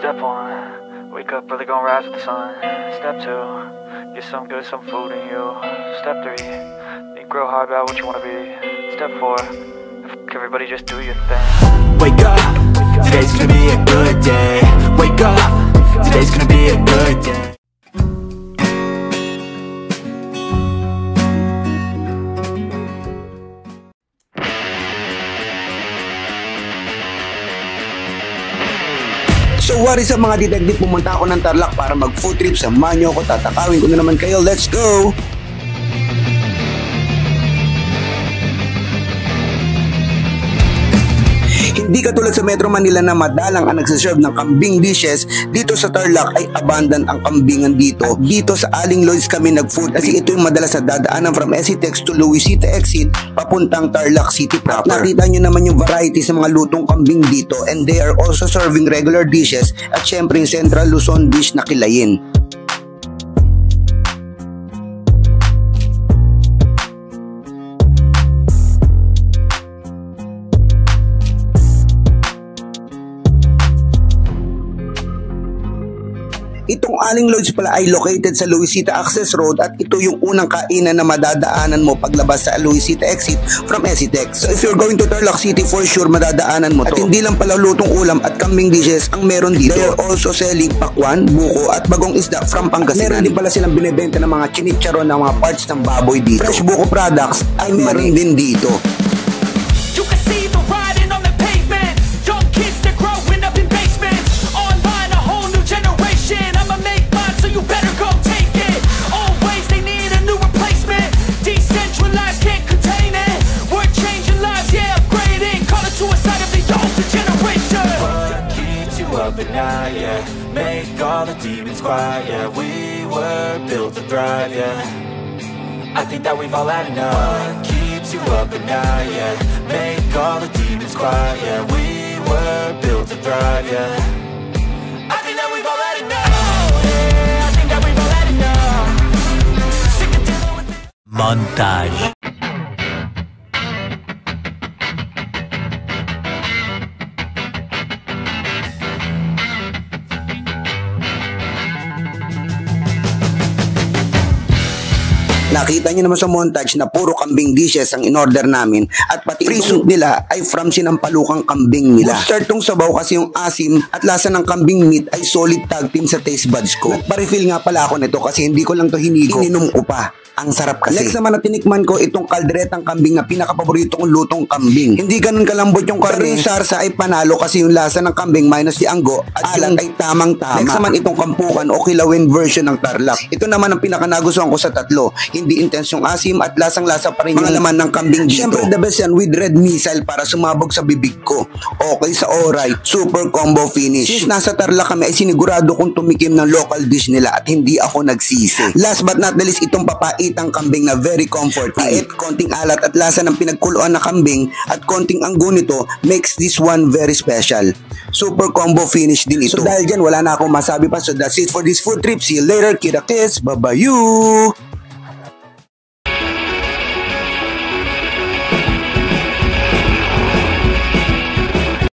Step 1, wake up early, gonna rise with the sun. Step 2, get some good, some food in you. Step 3, think real hard about what you wanna be. Step 4, everybody just do your thing. Wake up, today's gonna be a good day. Wake up, today's gonna be a good day. So what is up mga detective, pumunta ako ng Tarlac para mag food trip. Samahan nyo ako, tatakawin ko na naman kayo. Let's go! Hindi katulad sa Metro Manila na madalang ang nagsaserve ng kambing dishes, dito sa Tarlac ay abundant ang kambingan dito. At dito sa Aling Lloyd's kami nag-food kasi ito yung madalas na dadaanan from SCTEX to Luisita exit papuntang Tarlac City proper. Nakita nyo naman yung variety sa mga lutong kambing dito, and they are also serving regular dishes at syempre yung Central Luzon dish na kilayin. Itong Aling Lloyd's pala ay located sa Luisita Access Road at ito yung unang kainan na madadaanan mo paglabas sa Luisita exit from SCTEX. So if you're going to Tarlac City, for sure madadaanan mo to. At hindi lang pala lutong ulam at kambing dishes ang meron dito. They are also selling pakwan, buko at bagong isda from Pangasinan. Meron din pala silang binibenta ng mga chinicharon ng mga parts ng baboy dito. Fresh buko products ay meron din dito. Yeah, make all the demons quiet. Yeah, we were built to thrive. Yeah, I think that we've all had enough. What keeps you up at night? Yeah, make all the demons quiet. Yeah, we were built to thrive. Yeah, I think that we've all had enough. Oh, yeah, I think that we've all had enough. Sick of dealing with it. Montage. Nakita nyo naman sa montage na puro kambing dishes ang in-order namin at pati free soup nila ay from sinampalukang kambing nila. Good start tong sabaw kasi yung asim at lasa ng kambing meat ay solid tag team sa taste buds ko. Nagpa-refill nga pala ako nito kasi hindi ko lang to hinigo, ininom ko pa. Ang sarap kasi. Next naman na tinikman ko itong kalderetang kambing na pinakapaborito kong lutong kambing. Hindi ganun kalambot yung karne. Pero yung sarsa ay panalo kasi yung lasa ng kambing minus yung anggo at alat ay tamang-tama. Next naman itong kampukan o kilawin version ng Tarlac. Ito naman ang pinakanagustuhan ko sa tatlo. Hindi intense yung asim at lasang-lasa pa rin yung laman ng kambing dito. Siyempre the best yan with red missile para sumabog sa bibig ko. Okay sa oray, super combo finish. Since nasa Tarlac kami ay sinigurado kong tumikim ng local dish nila at hindi ako nagsisi. Last but not the least, itong papaitang kambing na very comforting. Pait, konting alat at lasa ng pinagkuluan na kambing at konting anggo nito makes this one very special. Super combo finish din ito. So dahil dyan wala na akong masabi pa. So that's it for this food trip. See you later. Kita kiss. Bye-bye you.